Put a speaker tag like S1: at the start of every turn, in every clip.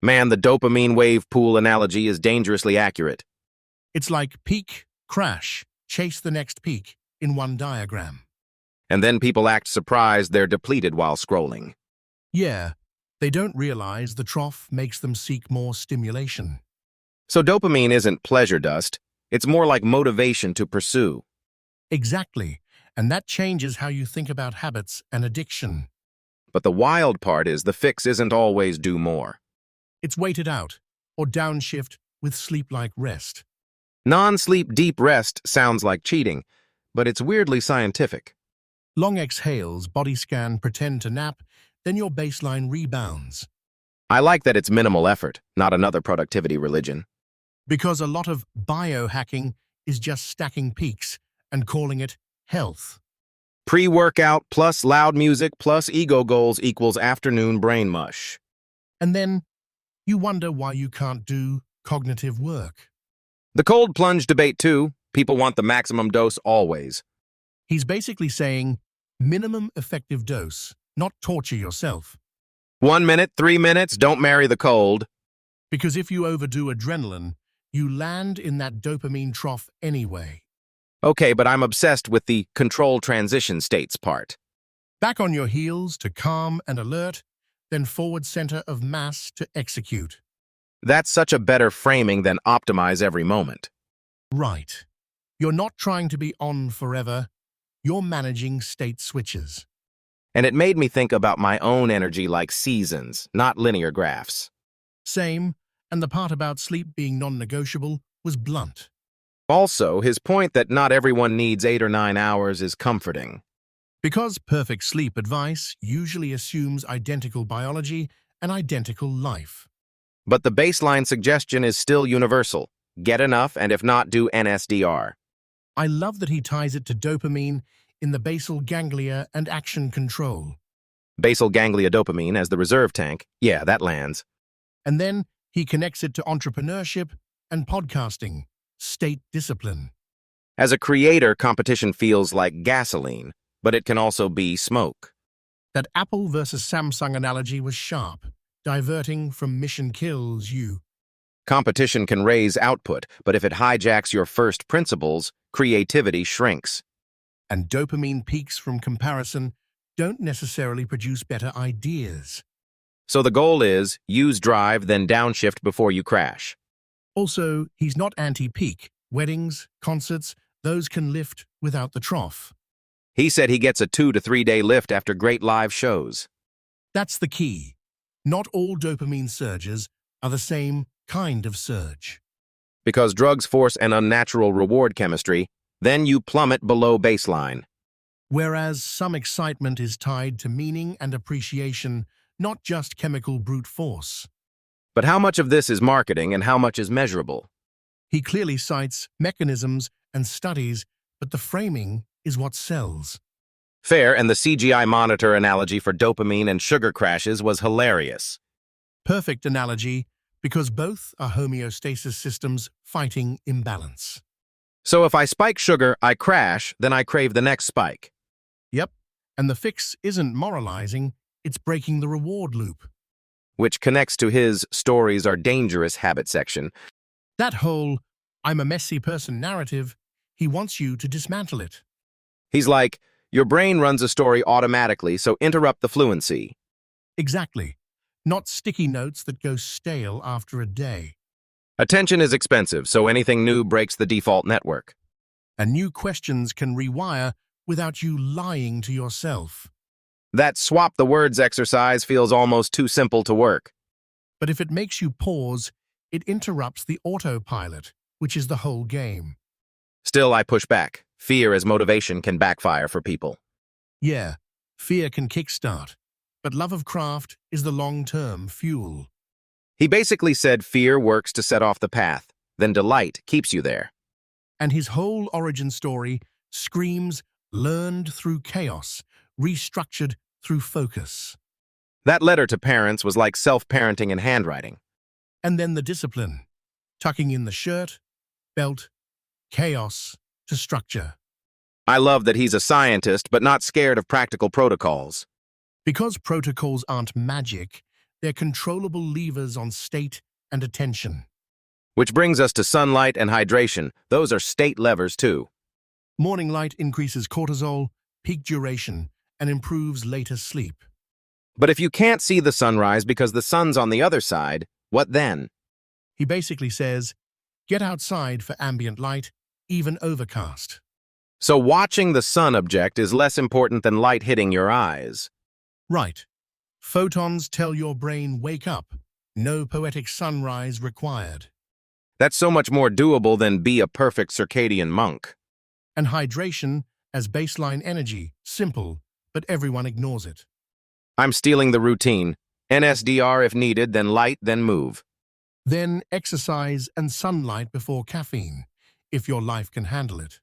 S1: Man, the dopamine wave pool analogy is dangerously accurate.
S2: It's like peak, crash, chase the next peak in one diagram.
S1: And then people act surprised they're depleted while scrolling.
S2: Yeah, they don't realize the trough makes them seek more stimulation.
S1: So dopamine isn't pleasure dust, it's more like motivation to pursue.
S2: Exactly, and that changes how you think about habits and addiction.
S1: But the wild part is the fix isn't always do more.
S2: It's waited out, or downshift with sleep-like rest.
S1: Non-sleep deep rest sounds like cheating, but it's weirdly scientific.
S2: Long exhales, body scan, pretend to nap, then your baseline rebounds.
S1: I like that it's minimal effort, not another productivity religion.
S2: Because a lot of biohacking is just stacking peaks and calling it health.
S1: Pre-workout plus loud music plus ego goals equals afternoon brain mush.
S2: And then you wonder why you can't do cognitive work.
S1: The cold plunge debate too. People want the maximum dose always.
S2: He's basically saying minimum effective dose, not torture yourself.
S1: 1 minute, 3 minutes, don't marry the cold.
S2: Because if you overdo adrenaline, you land in that dopamine trough anyway.
S1: Okay, but I'm obsessed with the control transition states part.
S2: Back on your heels to calm and alert, then forward center of mass to execute.
S1: That's such a better framing than optimize every moment.
S2: Right. You're not trying to be on forever. You're managing state switches.
S1: And it made me think about my own energy like seasons, not linear graphs.
S2: Same, and the part about sleep being non-negotiable was blunt.
S1: Also, his point that not everyone needs 8 or 9 hours is comforting.
S2: Because perfect sleep advice usually assumes identical biology and identical life.
S1: But the baseline suggestion is still universal. Get enough, and if not, do NSDR.
S2: I love that he ties it to dopamine in the basal ganglia and action control.
S1: Basal ganglia dopamine as the reserve tank. Yeah, that lands.
S2: And then he connects it to entrepreneurship and podcasting, state discipline.
S1: As a creator, competition feels like gasoline, but it can also be smoke.
S2: That Apple versus Samsung analogy was sharp, diverting from mission kills you.
S1: Competition can raise output, but if it hijacks your first principles, creativity shrinks.
S2: And dopamine peaks from comparison don't necessarily produce better ideas.
S1: So the goal is, use drive, then downshift before you crash.
S2: Also, he's not anti-peak. Weddings, concerts, those can lift without the trough.
S1: He said he gets a 2 to 3 day lift after great live shows.
S2: That's the key. Not all dopamine surges are the same kind of surge.
S1: Because drugs force an unnatural reward chemistry, then you plummet below baseline.
S2: Whereas some excitement is tied to meaning and appreciation, not just chemical brute force.
S1: But how much of this is marketing and how much is measurable?
S2: He clearly cites mechanisms and studies, but the framing is what sells.
S1: Fair, and the CGI monitor analogy for dopamine and sugar crashes was hilarious.
S2: Perfect analogy, because both are homeostasis systems fighting imbalance.
S1: So if I spike sugar, I crash, then I crave the next spike.
S2: Yep, and the fix isn't moralizing, it's breaking the reward loop.
S1: Which connects to his stories are dangerous habit section.
S2: That whole I'm a messy person narrative, he wants you to dismantle it.
S1: He's like, your brain runs a story automatically, so interrupt the fluency.
S2: Exactly. Not sticky notes that go stale after a day.
S1: Attention is expensive, so anything new breaks the default network.
S2: And new questions can rewire without you lying to yourself.
S1: That swap the words exercise feels almost too simple to work.
S2: But if it makes you pause, it interrupts the autopilot, which is the whole game.
S1: Still, I push back. Fear as motivation can backfire for people.
S2: Yeah, fear can kickstart, but love of craft is the long-term fuel.
S1: He basically said fear works to set off the path, then delight keeps you there.
S2: And his whole origin story screams learned through chaos, restructured through focus.
S1: That letter to parents was like self-parenting in handwriting.
S2: And then the discipline, tucking in the shirt, belt, chaos to structure.
S1: I love that he's a scientist, but not scared of practical protocols.
S2: Because protocols aren't magic, They're controllable levers on state and attention.
S1: Which brings us to sunlight and hydration. Those are state levers too.
S2: Morning light increases cortisol, peak duration, and improves later sleep.
S1: But if you can't see the sunrise because the sun's on the other side, what then?
S2: He basically says, get outside for ambient light, even overcast.
S1: So watching the sun object is less important than light hitting your eyes.
S2: Right. Photons tell your brain wake up. No poetic sunrise required.
S1: That's so much more doable than be a perfect circadian monk.
S2: And hydration as baseline energy, simple, but everyone ignores it.
S1: I'm stealing the routine. NSDR if needed, then light, then move.
S2: Then exercise and sunlight before caffeine, if your life can handle it.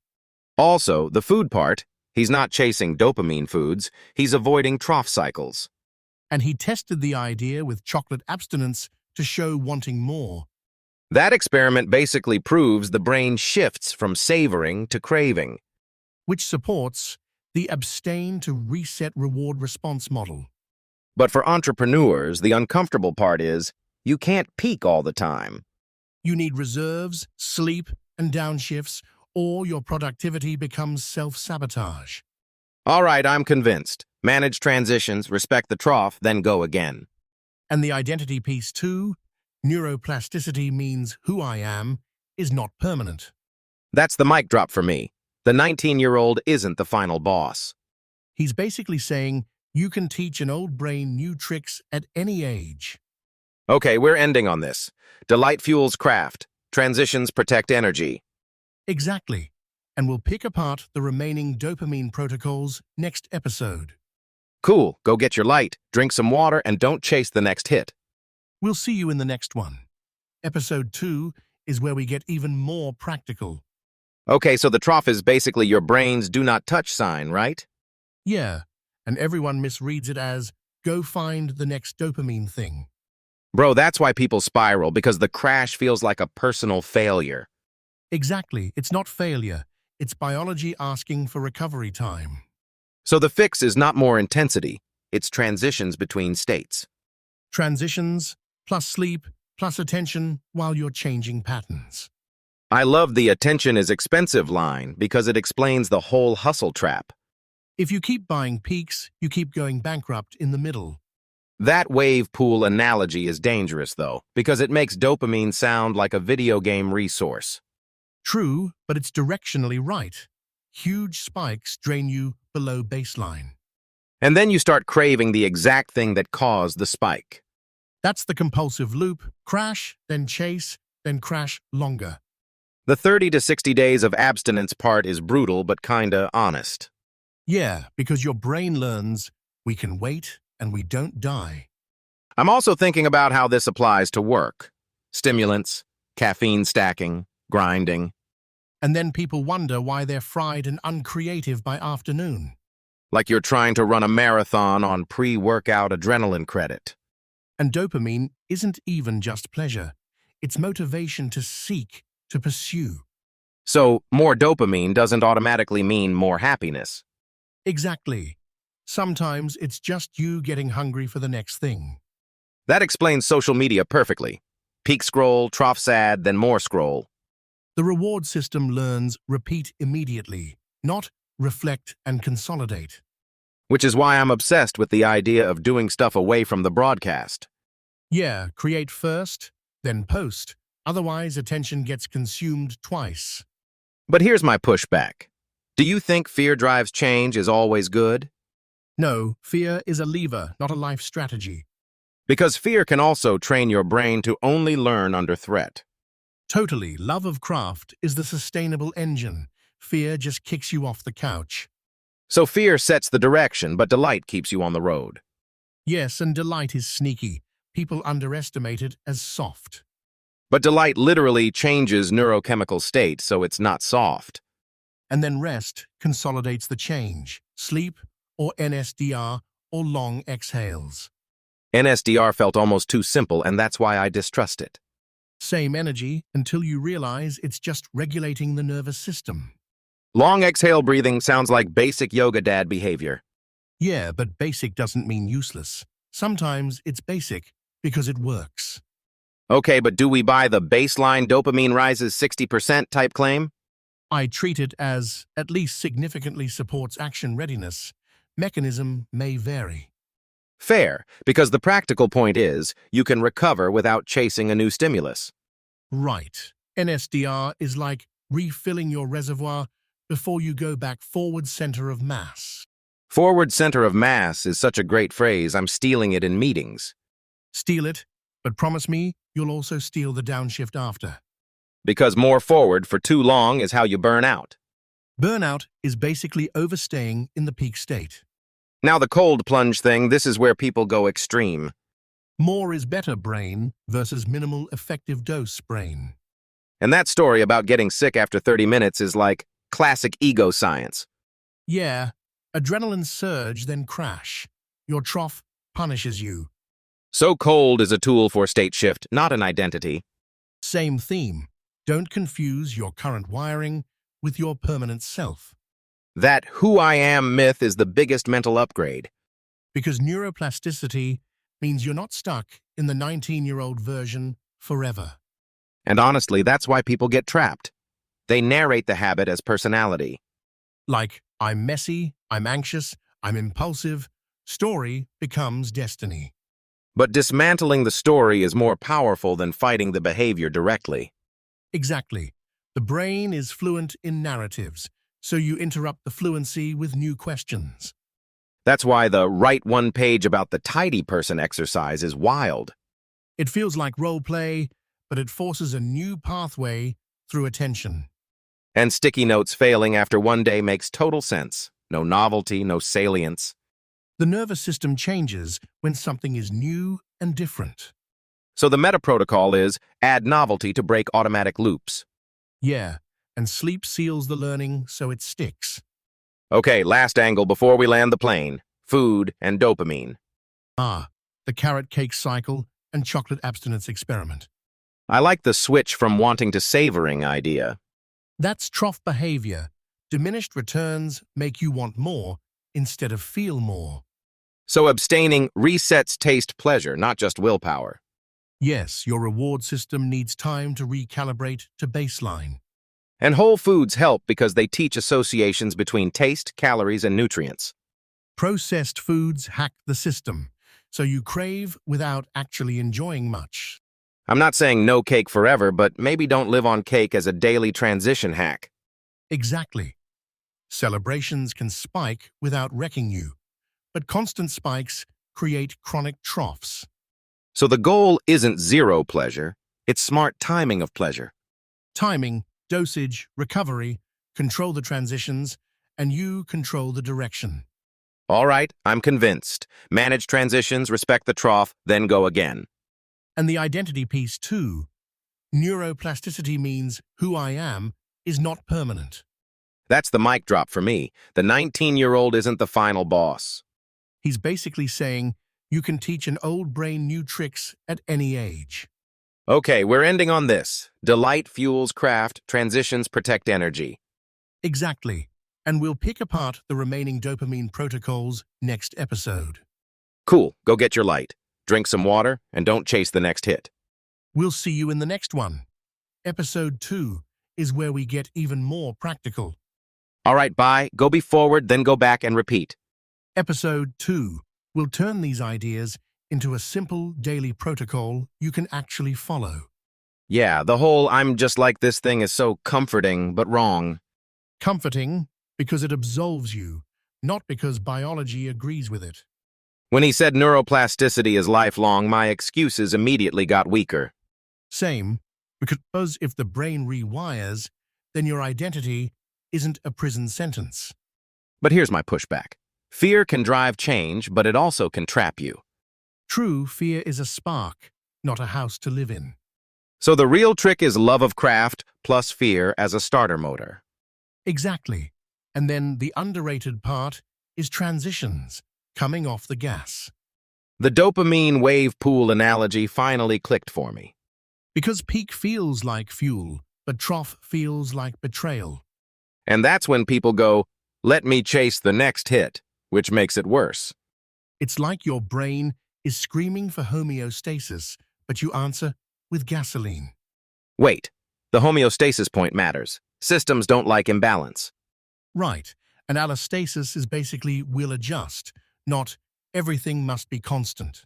S1: Also, the food part, he's not chasing dopamine foods, he's avoiding trough cycles.
S2: And he tested the idea with chocolate abstinence to show wanting more.
S1: That experiment basically proves the brain shifts from savoring to craving.
S2: Which supports the abstain to reset reward response model.
S1: But for entrepreneurs, the uncomfortable part is, you can't peak all the time.
S2: You need reserves, sleep, and downshifts, or your productivity becomes self-sabotage.
S1: All right, I'm convinced. Manage transitions, respect the trough, then go again.
S2: And the identity piece too, neuroplasticity means who I am is not permanent.
S1: That's the mic drop for me. The 19-year-old isn't the final boss.
S2: He's basically saying you can teach an old brain new tricks at any age.
S1: Okay, we're ending on this. Delight fuels craft. Transitions protect energy.
S2: Exactly. And we'll pick apart the remaining dopamine protocols next episode.
S1: Cool, go get your light, drink some water, and don't chase the next hit.
S2: We'll see you in the next one. Episode 2 is where we get even more practical.
S1: Okay, so the trough is basically your brain's do not touch sign, right?
S2: Yeah, and everyone misreads it as, go find the next dopamine thing.
S1: Bro, that's why people spiral, because the crash feels like a personal failure.
S2: Exactly, it's not failure. It's biology asking for recovery time.
S1: So the fix is not more intensity, it's transitions between states.
S2: Transitions, plus sleep, plus attention while you're changing patterns.
S1: I love the attention is expensive line because it explains the whole hustle trap.
S2: If you keep buying peaks, you keep going bankrupt in the middle.
S1: That wave pool analogy is dangerous, though, because it makes dopamine sound like a video game resource.
S2: True, but it's directionally right. Huge spikes drain you below baseline.
S1: And then you start craving the exact thing that caused the spike.
S2: That's the compulsive loop. Crash, then chase, then crash longer.
S1: The 30 to 60 days of abstinence part is brutal but kinda honest.
S2: Yeah, because your brain learns we can wait and we don't die.
S1: I'm also thinking about how this applies to work. Stimulants, caffeine stacking, grinding.
S2: And then people wonder why they're fried and uncreative by afternoon.
S1: Like you're trying to run a marathon on pre-workout adrenaline credit.
S2: And dopamine isn't even just pleasure. It's motivation to seek, to pursue.
S1: So, more dopamine doesn't automatically mean more happiness.
S2: Exactly. Sometimes it's just you getting hungry for the next thing.
S1: That explains social media perfectly. Peak scroll, trough sad, then more scroll.
S2: The reward system learns repeat immediately, not reflect and consolidate.
S1: Which is why I'm obsessed with the idea of doing stuff away from the broadcast.
S2: Yeah, create first, then post. Otherwise, attention gets consumed twice.
S1: But here's my pushback. Do you think fear drives change is always good?
S2: No, fear is a lever, not a life strategy.
S1: Because fear can also train your brain to only learn under threat.
S2: Totally, love of craft is the sustainable engine. Fear just kicks you off the couch.
S1: So fear sets the direction, but delight keeps you on the road.
S2: Yes, and delight is sneaky. People underestimate it as soft.
S1: But delight literally changes neurochemical state, so it's not soft.
S2: And then rest consolidates the change. Sleep, or NSDR, or long exhales.
S1: NSDR felt almost too simple, and that's why I distrust it.
S2: Same energy until you realize it's just regulating the nervous system.
S1: Long exhale breathing sounds like basic yoga dad behavior.
S2: Yeah, but basic doesn't mean useless. Sometimes it's basic, Because it works.
S1: Okay, but do we buy the baseline dopamine rises 60% type claim?
S2: I treat it as at least significantly supports action readiness. Mechanism may vary.
S1: Fair, because the practical point is you can recover without chasing a new stimulus.
S2: Right. NSDR is like refilling your reservoir before you go back forward center of mass.
S1: Forward center of mass is such a great phrase, I'm stealing it in meetings.
S2: Steal it, but promise me you'll also steal the downshift after.
S1: Because more forward for too long is how you burn out.
S2: Burnout is basically overstaying in the peak state.
S1: Now the cold plunge thing, this is where people go extreme.
S2: More is better brain versus minimal effective dose brain.
S1: And that story about getting sick after 30 minutes is like classic ego science.
S2: Yeah, adrenaline surge, then crash. Your trough punishes you.
S1: So cold is a tool for state shift, not an identity.
S2: Same theme. Don't confuse your current wiring with your permanent self.
S1: That who I am myth is the biggest mental upgrade.
S2: Because neuroplasticity means you're not stuck in the 19-year-old version forever.
S1: And honestly, that's why people get trapped. They narrate the habit as personality.
S2: Like, I'm messy, I'm anxious, I'm impulsive. Story becomes destiny.
S1: But dismantling the story is more powerful than fighting the behavior directly.
S2: Exactly. The brain is fluent in narratives, so you interrupt the fluency with new questions.
S1: That's why the write one page about the tidy person exercise is wild.
S2: It feels like role play, but it forces a new pathway through attention.
S1: And sticky notes failing after one day makes total sense. No novelty, no salience.
S2: The nervous system changes when something is new and different.
S1: So the meta protocol is add novelty to break automatic loops.
S2: Yeah, and sleep seals the learning so it sticks.
S1: Okay, last angle before we land the plane. Food and dopamine.
S2: The carrot cake cycle and chocolate abstinence experiment.
S1: I like the switch from wanting to savoring idea.
S2: That's trough behavior. Diminished returns make you want more instead of feel more.
S1: So abstaining resets taste pleasure, not just willpower.
S2: Yes, your reward system needs time to recalibrate to baseline.
S1: And whole foods help because they teach associations between taste, calories, and nutrients.
S2: Processed foods hack the system, so you crave without actually enjoying much.
S1: I'm not saying no cake forever, but maybe don't live on cake as a daily transition hack.
S2: Exactly. Celebrations can spike without wrecking you, but constant spikes create chronic troughs.
S1: So the goal isn't zero pleasure, it's smart timing of pleasure.
S2: Timing, dosage, recovery, control the transitions, and you control the direction.
S1: All right, I'm convinced. Manage transitions, respect the trough, then go again.
S2: And the identity piece too. Neuroplasticity means who I am is not permanent.
S1: That's the mic drop for me. The 19-year-old isn't the final boss.
S2: He's basically saying you can teach an old brain new tricks at any age.
S1: Okay, we're ending on this. Delight fuels craft, transitions protect energy.
S2: Exactly. And we'll pick apart the remaining dopamine protocols next episode.
S1: Cool, go get your light. Drink some water, and don't chase the next hit.
S2: We'll see you in the next one. Episode 2 is where we get even more practical.
S1: All right, bye. Go be forward, then go back and repeat.
S2: Episode 2 will turn these ideas into a simple daily protocol you can actually follow.
S1: Yeah, the whole I'm just like this thing is so comforting, but wrong.
S2: Comforting because it absolves you, not because biology agrees with it.
S1: When he said neuroplasticity is lifelong, my excuses immediately got weaker.
S2: Same, because if the brain rewires, then your identity isn't a prison sentence.
S1: But here's my pushback. Fear can drive change, but it also can trap you.
S2: True, fear is a spark, not a house to live in.
S1: So the real trick is love of craft plus fear as a starter motor.
S2: Exactly. And then the underrated part is transitions, coming off the gas.
S1: The dopamine wave pool analogy finally clicked for me.
S2: Because peak feels like fuel, but trough feels like betrayal.
S1: And that's when people go, let me chase the next hit, which makes it worse.
S2: It's like your brain is screaming for homeostasis, but you answer with gasoline.
S1: Wait, the homeostasis point matters. Systems don't like imbalance.
S2: Right, and allostasis is basically will adjust, not everything must be constant.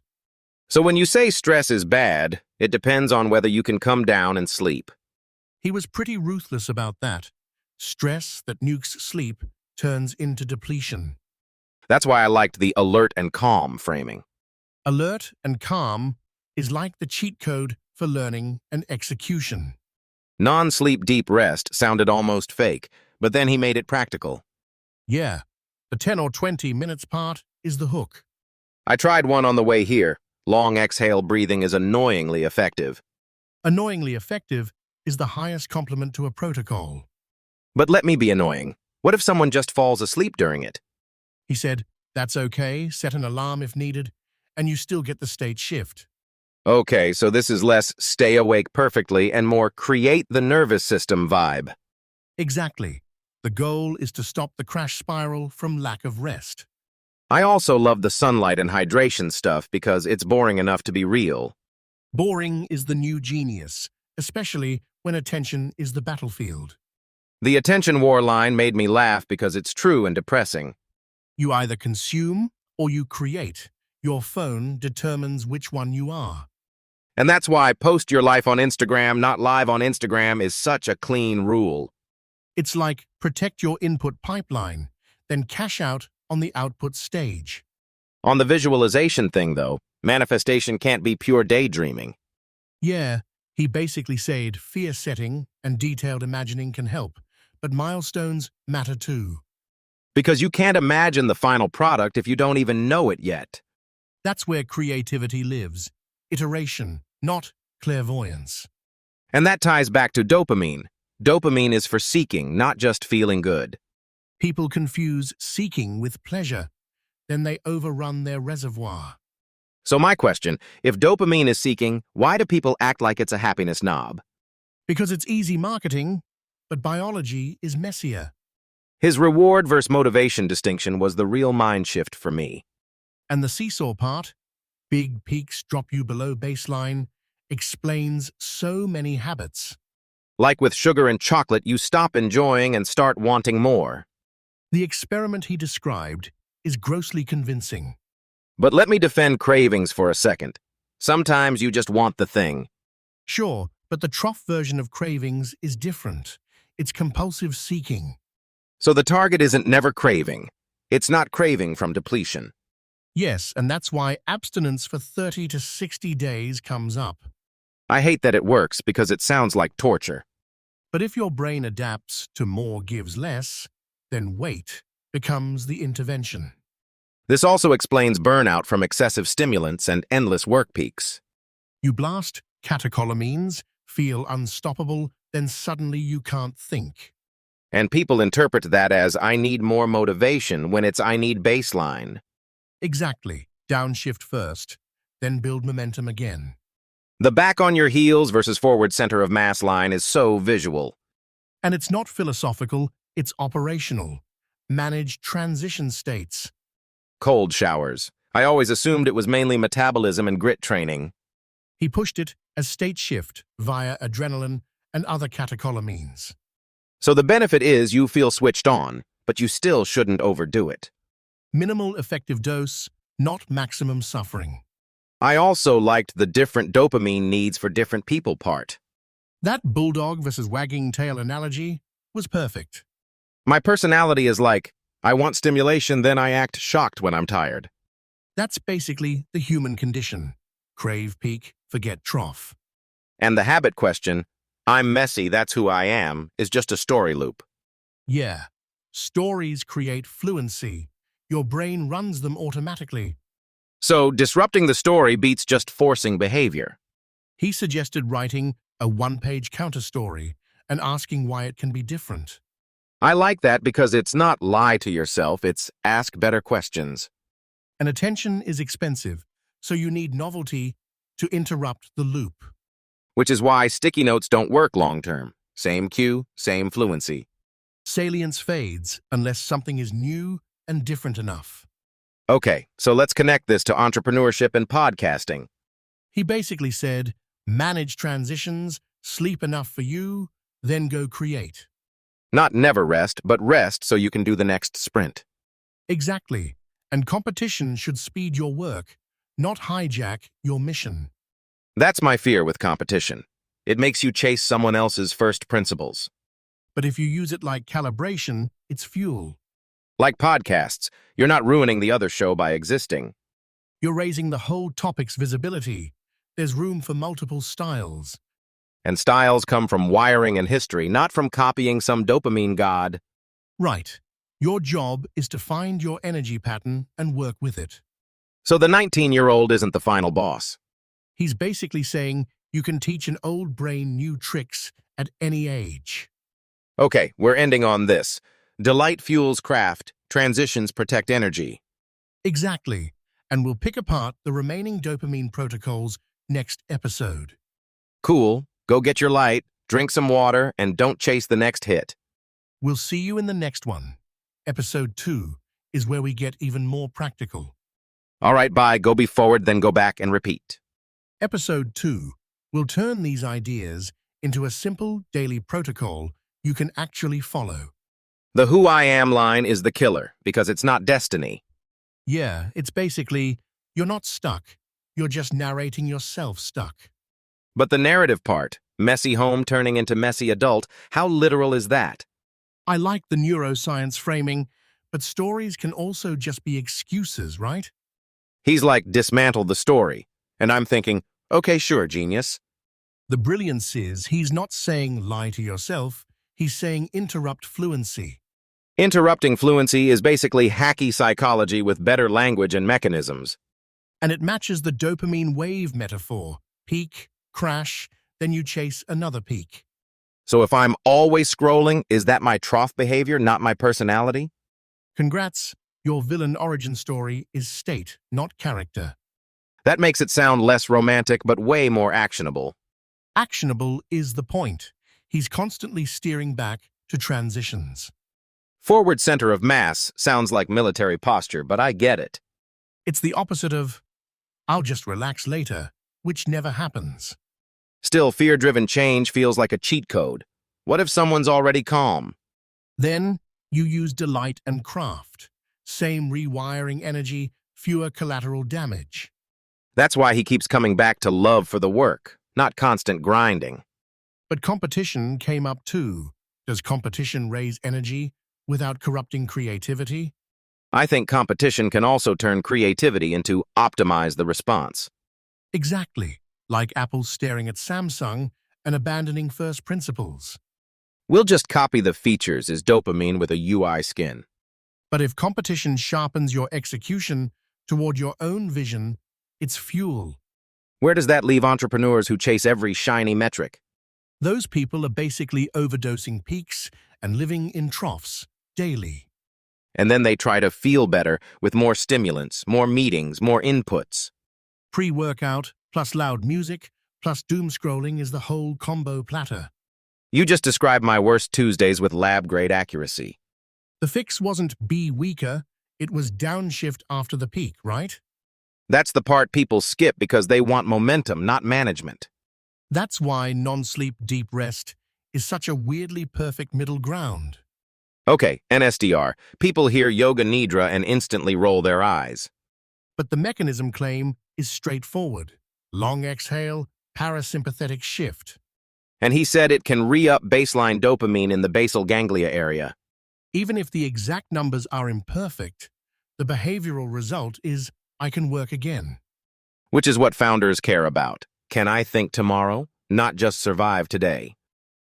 S1: So when you say stress is bad, it depends on whether you can come down and sleep.
S2: He was pretty ruthless about that. Stress that nukes sleep turns into depletion.
S1: That's why I liked the alert and calm framing.
S2: Alert and calm is like the cheat code for learning and execution.
S1: Non-sleep deep rest sounded almost fake, but then he made it practical.
S2: Yeah, the 10 or 20 minutes part is the hook.
S1: I tried one on the way here. Long exhale breathing is annoyingly effective.
S2: Annoyingly effective is the highest compliment to a protocol.
S1: But let me be annoying. What if someone just falls asleep during it?
S2: He said, that's okay, set an alarm if needed, and you still get the state shift.
S1: Okay, so this is less stay awake perfectly and more create the nervous system vibe.
S2: Exactly. The goal is to stop the crash spiral from lack of rest.
S1: I also love the sunlight and hydration stuff because it's boring enough to be real.
S2: Boring is the new genius, especially when attention is the battlefield.
S1: The attention war line made me laugh because it's true and depressing.
S2: You either consume or you create. Your phone determines which one you are.
S1: And that's why post your life on Instagram, not live on Instagram, is such a clean rule.
S2: It's like protect your input pipeline, then cash out on the output stage.
S1: On the visualization thing, though, manifestation can't be pure daydreaming.
S2: Yeah, he basically said fear setting and detailed imagining can help, but milestones matter too.
S1: Because you can't imagine the final product if you don't even know it yet.
S2: That's where creativity lives. Iteration, not clairvoyance.
S1: And that ties back to dopamine. Dopamine is for seeking, not just feeling good.
S2: People confuse seeking with pleasure. Then they overrun their reservoir.
S1: So my question, if dopamine is seeking, why do people act like it's a happiness knob?
S2: Because it's easy marketing, but biology is messier.
S1: His reward versus motivation distinction was the real mind shift for me.
S2: And the seesaw part, big peaks drop you below baseline, explains so many habits.
S1: Like with sugar and chocolate, you stop enjoying and start wanting more.
S2: The experiment he described is grossly convincing.
S1: But let me defend cravings for a second. Sometimes you just want the thing.
S2: Sure, but the trough version of cravings is different. It's compulsive seeking.
S1: So the target isn't never craving. It's not craving from depletion.
S2: Yes, and that's why abstinence for 30 to 60 days comes up.
S1: I hate that it works because it sounds like torture.
S2: But if your brain adapts to more gives less, then wait becomes the intervention.
S1: This also explains burnout from excessive stimulants and endless work peaks.
S2: You blast catecholamines, feel unstoppable, then suddenly you can't think.
S1: And people interpret that as I need more motivation when it's I need baseline.
S2: Exactly. Downshift first, then build momentum again.
S1: The back on your heels versus forward center of mass line is so visual.
S2: And it's not philosophical, it's operational. Manage transition states.
S1: Cold showers. I always assumed it was mainly metabolism and grit training.
S2: He pushed it as state shift via adrenaline and other catecholamines.
S1: So the benefit is you feel switched on, but you still shouldn't overdo it.
S2: Minimal effective dose, not maximum suffering.
S1: I also liked the different dopamine needs for different people part.
S2: That bulldog versus wagging tail analogy was perfect.
S1: My personality is like, I want stimulation, then I act shocked when I'm tired.
S2: That's basically the human condition. Crave peak, forget trough.
S1: And the habit question, I'm messy, that's who I am, is just a story loop.
S2: Yeah, stories create fluency. Your brain runs them automatically.
S1: So disrupting the story beats just forcing behavior.
S2: He suggested writing a one-page counter-story and asking why it can be different.
S1: I like that because it's not lie to yourself, it's ask better questions.
S2: And attention is expensive, so you need novelty to interrupt the loop.
S1: Which is why sticky notes don't work long-term. Same cue, same fluency.
S2: Salience fades unless something is new and different enough.
S1: Okay, so let's connect this to entrepreneurship and podcasting.
S2: He basically said, manage transitions, sleep enough for you, then go create.
S1: Not never rest, but rest so you can do the next sprint.
S2: Exactly. And competition should speed your work, not hijack your mission.
S1: That's my fear with competition. It makes you chase someone else's first principles.
S2: But if you use it like calibration, it's fuel.
S1: Like podcasts, you're not ruining the other show by existing.
S2: You're raising the whole topic's visibility. There's room for multiple styles.
S1: And styles come from wiring and history, not from copying some dopamine god.
S2: Right. Your job is to find your energy pattern and work with it.
S1: So the 19-year-old isn't the final boss.
S2: He's basically saying you can teach an old brain new tricks at any age.
S1: Okay, we're ending on this. Delight fuels craft, transitions protect energy.
S2: Exactly. And we'll pick apart the remaining dopamine protocols next episode.
S1: Cool. Go get your light, drink some water, and don't chase the next hit.
S2: We'll see you in the next one. Episode 2 is where we get even more practical.
S1: All right, bye. Go be forward, then go back and repeat.
S2: Episode 2 will turn these ideas into a simple daily protocol you can actually follow.
S1: The who I am line is the killer, because it's not destiny.
S2: Yeah, it's basically, you're not stuck. You're just narrating yourself stuck.
S1: But the narrative part, messy home turning into messy adult, how literal is that?
S2: I like the neuroscience framing, but stories can also just be excuses, right?
S1: He's like, dismantle the story. And I'm thinking, okay, sure, genius.
S2: The brilliance is he's not saying lie to yourself, he's saying interrupt fluency.
S1: Interrupting fluency is basically hacky psychology with better language and mechanisms.
S2: And it matches the dopamine wave metaphor. Peak, crash, then you chase another peak.
S1: So if I'm always scrolling, is that my trough behavior, not my personality?
S2: Congrats, your villain origin story is state, not character.
S1: That makes it sound less romantic, but way more actionable.
S2: Actionable is the point. He's constantly steering back to transitions.
S1: Forward center of mass sounds like military posture, but I get it.
S2: It's the opposite of, I'll just relax later, which never happens.
S1: Still, fear-driven change feels like a cheat code. What if someone's already calm?
S2: Then you use delight and craft. Same rewiring energy, fewer collateral damage.
S1: That's why he keeps coming back to love for the work, not constant grinding.
S2: But competition came up too. Does competition raise energy without corrupting creativity?
S1: I think competition can also turn creativity into optimize the response.
S2: Exactly, like Apple staring at Samsung and abandoning first principles.
S1: We'll just copy the features as dopamine with a UI skin.
S2: But if competition sharpens your execution toward your own vision, it's fuel.
S1: Where does that leave entrepreneurs who chase every shiny metric?
S2: Those people are basically overdosing peaks and living in troughs daily.
S1: And then they try to feel better with more stimulants, more meetings, more inputs.
S2: Pre-workout, plus loud music, plus doom scrolling is the whole combo platter.
S1: You just described my worst Tuesdays with lab-grade accuracy.
S2: The fix wasn't be weaker, it was downshift after the peak, right?
S1: That's the part people skip because they want momentum, not management.
S2: That's why non-sleep deep rest is such a weirdly perfect middle ground.
S1: Okay, NSDR. People hear yoga nidra and instantly roll their eyes.
S2: But the mechanism claim is straightforward. Long exhale, parasympathetic shift.
S1: And he said it can re-up baseline dopamine in the basal ganglia area.
S2: Even if the exact numbers are imperfect, the behavioral result is I can work again.
S1: Which is what founders care about. Can I think tomorrow, not just survive today?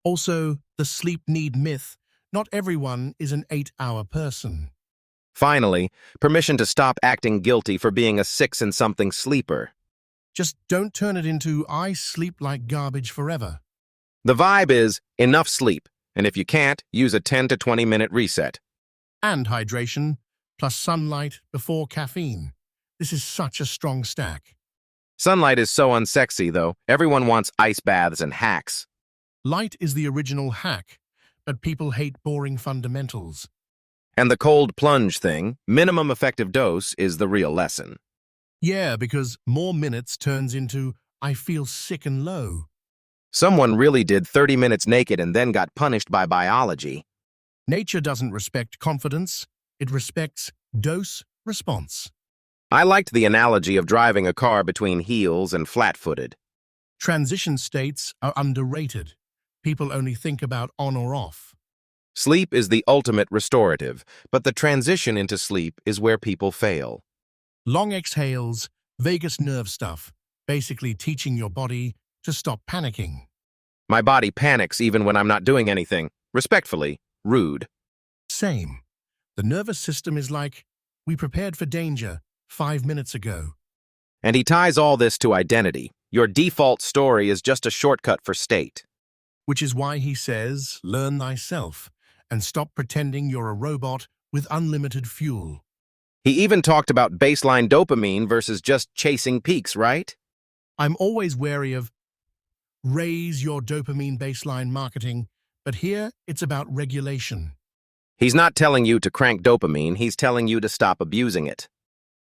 S2: Also, the sleep need myth. Not everyone is an 8-hour person.
S1: Finally, permission to stop acting guilty for being a 6-and-something sleeper.
S2: Just don't turn it into I sleep like garbage forever.
S1: The vibe is enough sleep, and if you can't, use a 10 to 20-minute reset.
S2: And hydration, plus sunlight before caffeine. This is such a strong stack.
S1: Sunlight is so unsexy, though. Everyone wants ice baths and hacks.
S2: Light is the original hack, but people hate boring fundamentals.
S1: And the cold plunge thing, minimum effective dose, is the real lesson.
S2: Yeah, because more minutes turns into, I feel sick and low.
S1: Someone really did 30 minutes naked and then got punished by biology.
S2: Nature doesn't respect confidence, it respects dose response.
S1: I liked the analogy of driving a car between heels and flat-footed.
S2: Transition states are underrated. People only think about on or off.
S1: Sleep is the ultimate restorative, but the transition into sleep is where people fail.
S2: Long exhales, vagus nerve stuff, basically teaching your body to stop panicking.
S1: My body panics even when I'm not doing anything. Respectfully, rude.
S2: Same. The nervous system is like, we prepared for danger 5 minutes ago.
S1: And he ties all this to identity. Your default story is just a shortcut for state.
S2: Which is why he says, learn thyself, and stop pretending you're a robot with unlimited fuel.
S1: He even talked about baseline dopamine versus just chasing peaks, right?
S2: I'm always wary of raise your dopamine baseline marketing, but here it's about regulation.
S1: He's not telling you to crank dopamine, he's telling you to stop abusing it.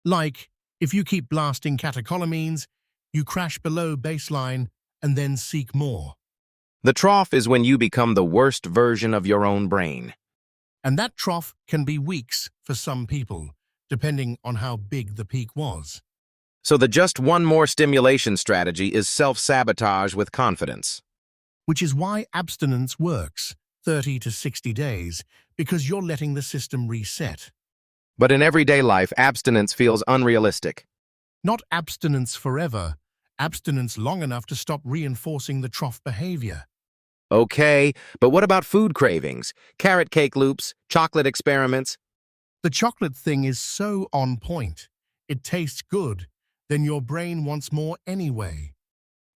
S2: Like, if you keep blasting catecholamines, you crash below baseline and then seek more.
S1: The trough is when you become the worst version of your own brain.
S2: And that trough can be weeks for some people, depending on how big the peak was.
S1: So the just one more stimulation strategy is self-sabotage with confidence.
S2: Which is why abstinence works, 30 to 60 days, because you're letting the system reset.
S1: But in everyday life, abstinence feels unrealistic.
S2: Not abstinence forever, abstinence long enough to stop reinforcing the trough behavior.
S1: Okay, but what about food cravings? Carrot cake loops, chocolate experiments?
S2: The chocolate thing is so on point. It tastes good, then your brain wants more anyway.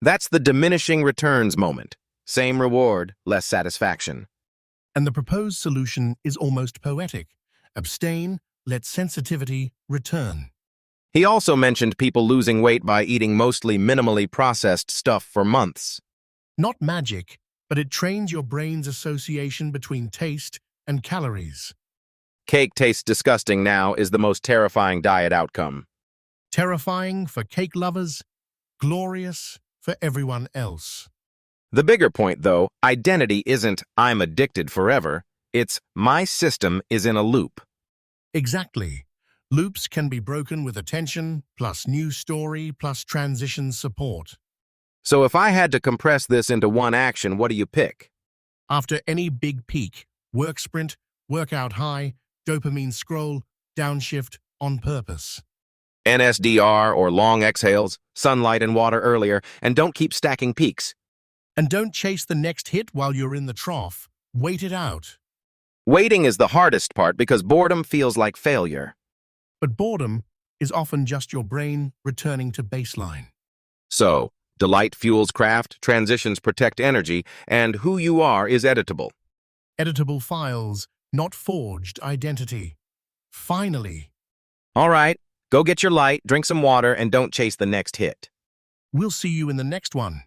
S1: That's the diminishing returns moment. Same reward, less satisfaction.
S2: And the proposed solution is almost poetic. Abstain, let sensitivity return.
S1: He also mentioned people losing weight by eating mostly minimally processed stuff for months.
S2: Not magic, but it trains your brain's association between taste and calories.
S1: Cake tastes disgusting now is the most terrifying diet outcome.
S2: Terrifying for cake lovers, glorious for everyone else.
S1: The bigger point, though, identity isn't I'm addicted forever. It's my system is in a loop.
S2: Exactly. Loops can be broken with attention, plus news story, plus transition support.
S1: So if I had to compress this into one action, what do you pick?
S2: After any big peak, work sprint, workout high, dopamine scroll, downshift on purpose.
S1: NSDR or long exhales, sunlight and water earlier, and don't keep stacking peaks.
S2: And don't chase the next hit while you're in the trough. Wait it out.
S1: Waiting is the hardest part because boredom feels like failure.
S2: But boredom is often just your brain returning to baseline.
S1: So, delight fuels craft, transitions protect energy, and who you are is editable.
S2: Editable files, not forged identity. Finally.
S1: All right, go get your light, drink some water, and don't chase the next hit.
S2: We'll see you in the next one.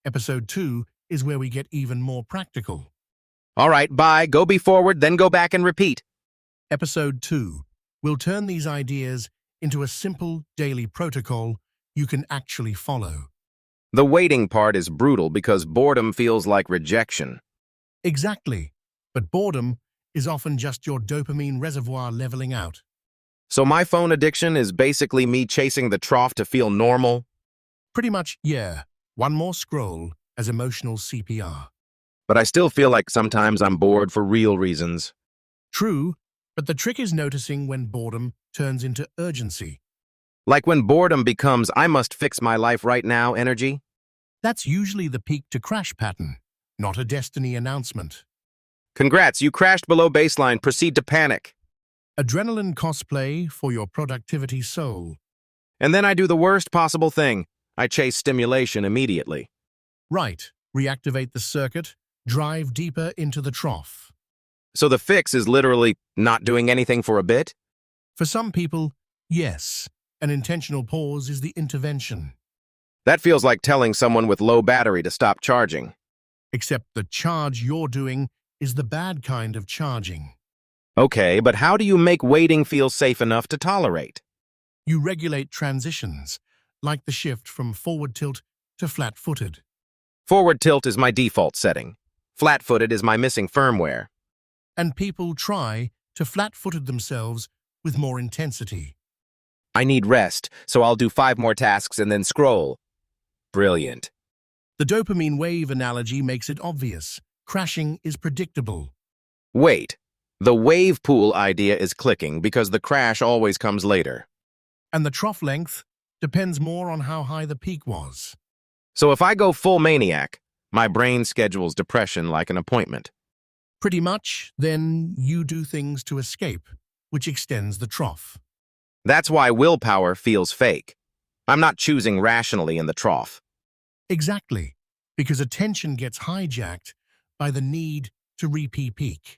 S2: Episode 2 is where we get even more practical.
S1: All right, bye. Go be forward, then go back and repeat.
S2: Episode 2. We'll turn these ideas into a simple daily protocol you can actually follow.
S1: The waiting part is brutal because boredom feels like rejection.
S2: Exactly. But boredom is often just your dopamine reservoir leveling out.
S1: So my phone addiction is basically me chasing the trough to feel normal?
S2: Pretty much, yeah. One more scroll as emotional CPR.
S1: But I still feel like sometimes I'm bored for real reasons.
S2: True, but the trick is noticing when boredom turns into urgency.
S1: Like when boredom becomes I must fix my life right now energy.
S2: That's usually the peak to crash pattern, not a destiny announcement.
S1: Congrats, you crashed below baseline. Proceed to panic.
S2: Adrenaline cosplay for your productivity soul.
S1: And then I do the worst possible thing. I chase stimulation immediately.
S2: Right. Reactivate the circuit, drive deeper into the trough.
S1: So the fix is literally not doing anything for a bit?
S2: For some people, yes. An intentional pause is the intervention.
S1: That feels like telling someone with low battery to stop charging.
S2: Except the charge you're doing is the bad kind of charging.
S1: Okay, but how do you make waiting feel safe enough to tolerate?
S2: You regulate transitions, like the shift from forward tilt to flat-footed.
S1: Forward tilt is my default setting. Flat-footed is my missing firmware.
S2: And people try to flat-footed themselves with more intensity.
S1: I need rest, so I'll do 5 more tasks and then scroll. Brilliant.
S2: The dopamine wave analogy makes it obvious. Crashing is predictable.
S1: Wait, the wave pool idea is clicking because the crash always comes later.
S2: And the trough length depends more on how high the peak was.
S1: So if I go full maniac, my brain schedules depression like an appointment.
S2: Pretty much, then you do things to escape, which extends the trough.
S1: That's why willpower feels fake. I'm not choosing rationally in the trough.
S2: Exactly, because attention gets hijacked by the need to repeat peak.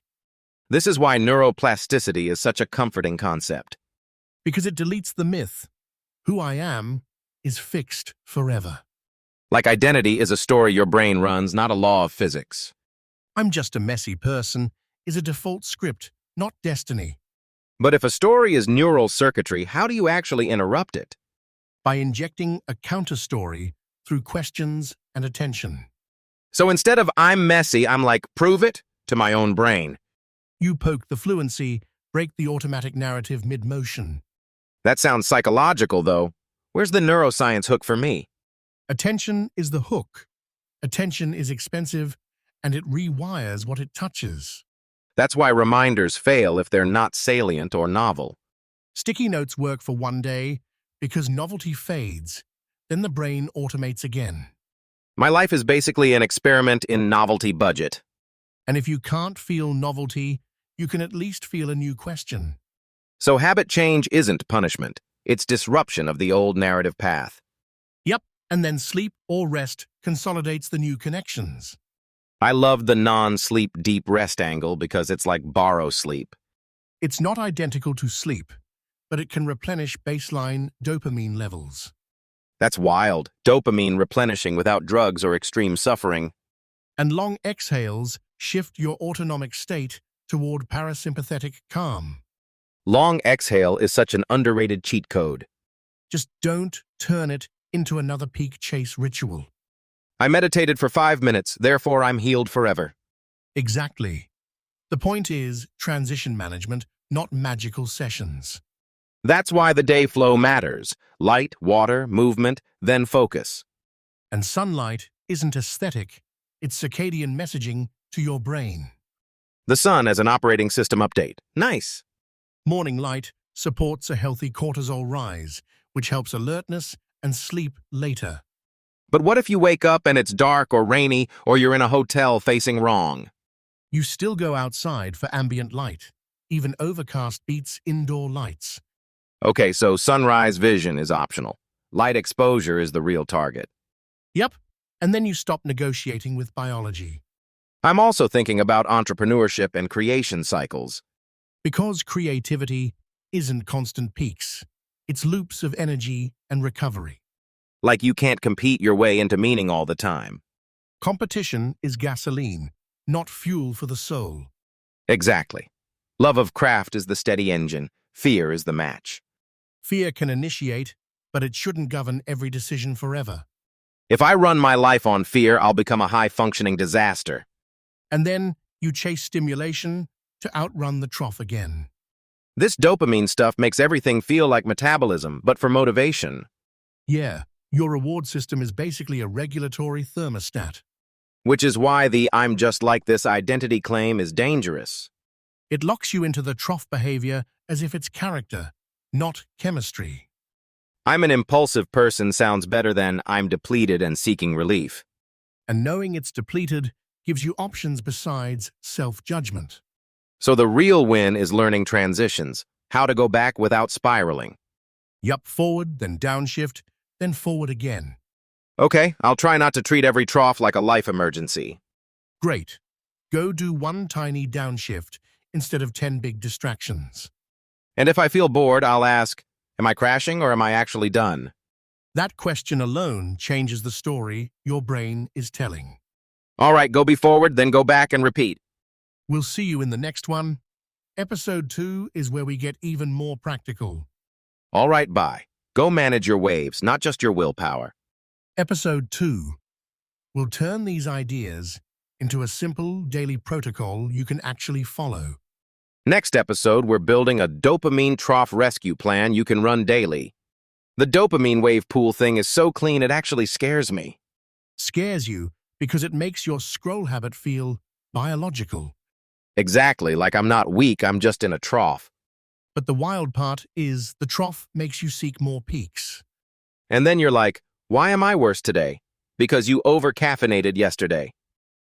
S1: This is why neuroplasticity is such a comforting concept.
S2: Because it deletes the myth. Who I am is fixed forever.
S1: Like identity is a story your brain runs, not a law of physics.
S2: I'm just a messy person is a default script, not destiny.
S1: But if a story is neural circuitry, how do you actually interrupt it?
S2: By injecting a counter-story through questions and attention.
S1: So instead of I'm messy, I'm like, prove it to my own brain.
S2: You poke the fluency, break the automatic narrative mid-motion.
S1: That sounds psychological, though. Where's the neuroscience hook for me?
S2: Attention is the hook. Attention is expensive, and it rewires what it touches.
S1: That's why reminders fail if they're not salient or novel.
S2: Sticky notes work for one day because novelty fades. Then the brain automates again.
S1: My life is basically an experiment in novelty budget.
S2: And if you can't feel novelty, you can at least feel a new question.
S1: So habit change isn't punishment. It's disruption of the old narrative path.
S2: Yep, and then sleep or rest consolidates the new connections.
S1: I love the non-sleep deep rest angle because it's like borrow sleep.
S2: It's not identical to sleep, but it can replenish baseline dopamine levels.
S1: That's wild. Dopamine replenishing without drugs or extreme suffering.
S2: And long exhales shift your autonomic state toward parasympathetic calm.
S1: Long exhale is such an underrated cheat code.
S2: Just don't turn it into another peak chase ritual.
S1: I meditated for 5 minutes, therefore I'm healed forever.
S2: Exactly. The point is transition management, not magical sessions.
S1: That's why the day flow matters. Light, water, movement, then focus.
S2: And sunlight isn't aesthetic, it's circadian messaging to your brain.
S1: The sun as an operating system update. Nice.
S2: Morning light supports a healthy cortisol rise, which helps alertness and sleep later.
S1: But what if you wake up and it's dark or rainy or you're in a hotel facing wrong?
S2: You still go outside for ambient light. Even overcast beats indoor lights.
S1: Okay, so sunrise vision is optional. Light exposure is the real target.
S2: Yep, and then you stop negotiating with biology.
S1: I'm also thinking about entrepreneurship and creation cycles.
S2: Because creativity isn't constant peaks. It's loops of energy and recovery.
S1: Like you can't compete your way into meaning all the time.
S2: Competition is gasoline, not fuel for the soul.
S1: Exactly. Love of craft is the steady engine. Fear is the match.
S2: Fear can initiate, but it shouldn't govern every decision forever.
S1: If I run my life on fear, I'll become a high-functioning disaster.
S2: And then you chase stimulation to outrun the trough again.
S1: This dopamine stuff makes everything feel like metabolism, but for motivation.
S2: Yeah, your reward system is basically a regulatory thermostat.
S1: Which is why the I'm just like this identity claim is dangerous.
S2: It locks you into the trough behavior as if it's character, not chemistry.
S1: I'm an impulsive person sounds better than I'm depleted and seeking relief.
S2: And knowing it's depleted gives you options besides self-judgment.
S1: So the real win is learning transitions, how to go back without spiraling.
S2: Yup, forward, then downshift, then forward again.
S1: Okay, I'll try not to treat every trough like a life emergency.
S2: Great. Go do one tiny downshift instead of 10 big distractions.
S1: And if I feel bored, I'll ask, am I crashing or am I actually done?
S2: That question alone changes the story your brain is telling.
S1: All right, go be forward, then go back and repeat.
S2: We'll see you in the next one. Episode 2 is where we get even more practical.
S1: All right, bye. Go manage your waves, not just your willpower.
S2: Episode 2 will turn these ideas into a simple daily protocol you can actually follow.
S1: Next episode, we're building a dopamine trough rescue plan you can run daily. The dopamine wave pool thing is so clean it actually scares me.
S2: Scares you because it makes your scroll habit feel biological.
S1: Exactly, like I'm not weak, I'm just in a trough.
S2: But the wild part is the trough makes you seek more peaks.
S1: And then you're like, why am I worse today? Because you over-caffeinated yesterday.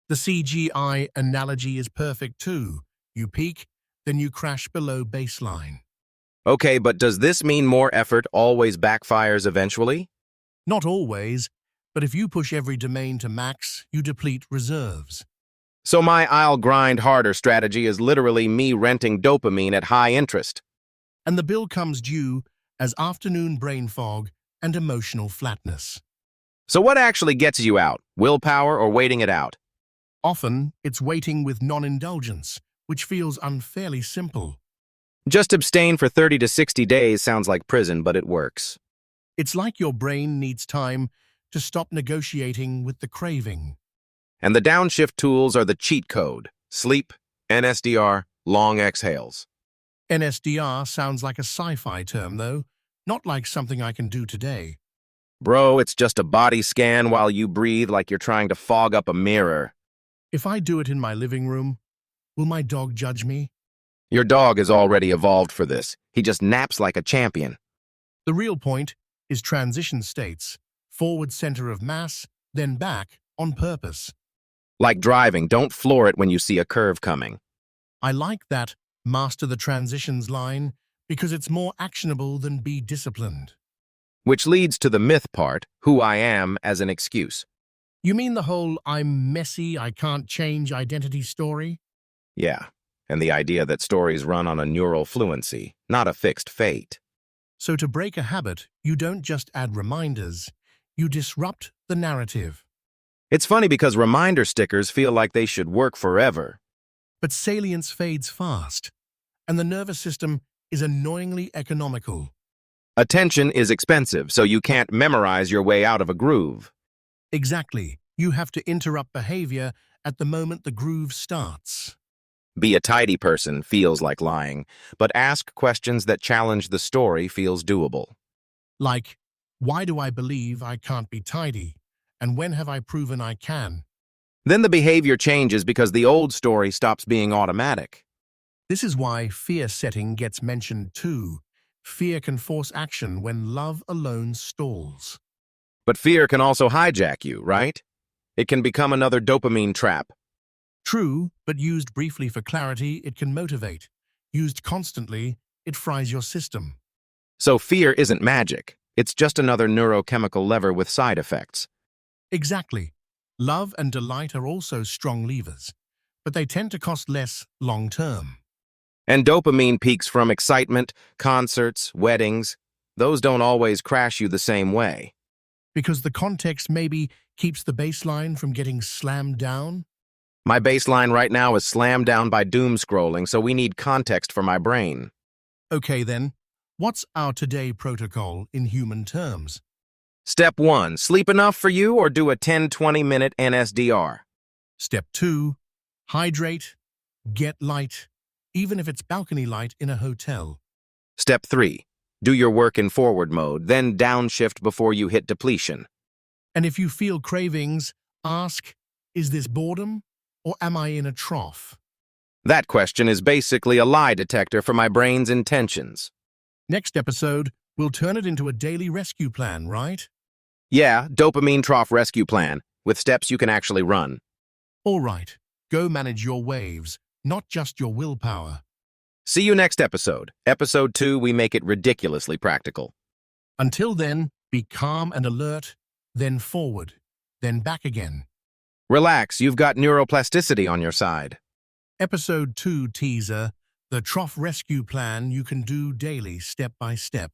S2: The CGI analogy is perfect too. You peak, then you crash below baseline.
S1: Okay, but does this mean more effort always backfires eventually?
S2: Not always, but if you push every domain to max, you deplete reserves.
S1: So my I'll grind harder strategy is literally me renting dopamine at high interest.
S2: And the bill comes due as afternoon brain fog and emotional flatness.
S1: So what actually gets you out? Willpower or waiting it out?
S2: Often, it's waiting with non-indulgence, which feels unfairly simple.
S1: Just abstain for 30 to 60 days sounds like prison, but it works.
S2: It's like your brain needs time to stop negotiating with the craving.
S1: And the downshift tools are the cheat code. Sleep, NSDR, long exhales.
S2: NSDR sounds like a sci-fi term, though, not like something I can do today.
S1: Bro, it's just a body scan while you breathe like you're trying to fog up a mirror.
S2: If I do it in my living room, will my dog judge me?
S1: Your dog is already evolved for this. He just naps like a champion.
S2: The real point is transition states, forward center of mass, then back on purpose.
S1: Like driving, don't floor it when you see a curve coming.
S2: I like that master the transitions line because it's more actionable than be disciplined.
S1: Which leads to the myth part, who I am as an excuse.
S2: You mean the whole I'm messy, I can't change identity story?
S1: Yeah, and the idea that stories run on a neural fluency, not a fixed fate.
S2: So to break a habit, you don't just add reminders, you disrupt the narrative.
S1: It's funny because reminder stickers feel like they should work forever.
S2: But salience fades fast, and the nervous system is annoyingly economical.
S1: Attention is expensive, so you can't memorize your way out of a groove.
S2: Exactly. You have to interrupt behavior at the moment the groove starts.
S1: Be a tidy person feels like lying, but ask questions that challenge the story feels doable.
S2: Like, why do I believe I can't be tidy? And when have I proven I can?
S1: Then the behavior changes because the old story stops being automatic.
S2: This is why fear setting gets mentioned too. Fear can force action when love alone stalls.
S1: But fear can also hijack you, right? It can become another dopamine trap.
S2: True, but used briefly for clarity, it can motivate. Used constantly, it fries your system.
S1: So fear isn't magic. It's just another neurochemical lever with side effects.
S2: Exactly. Love and delight are also strong levers, but they tend to cost less long-term.
S1: And dopamine peaks from excitement, concerts, weddings. Those don't always crash you the same way.
S2: Because the context maybe keeps the baseline from getting slammed down?
S1: My baseline right now is slammed down by doom scrolling, so we need context for my brain.
S2: Okay then, what's our today protocol in human terms?
S1: Step 1, sleep enough for you or do a 10-20 minute NSDR.
S2: Step 2, hydrate, get light, even if it's balcony light in a hotel.
S1: Step 3, do your work in forward mode, then downshift before you hit depletion.
S2: And if you feel cravings, ask, is this boredom or am I in a trough?
S1: That question is basically a lie detector for my brain's intentions.
S2: Next episode, we'll turn it into a daily rescue plan, right?
S1: Yeah, dopamine trough rescue plan, with steps you can actually run.
S2: All right, go manage your waves, not just your willpower.
S1: See you next episode. Episode 2, we make it ridiculously practical.
S2: Until then, be calm and alert, then forward, then back again.
S1: Relax, you've got neuroplasticity on your side.
S2: Episode 2 teaser, the trough rescue plan you can do daily step by step.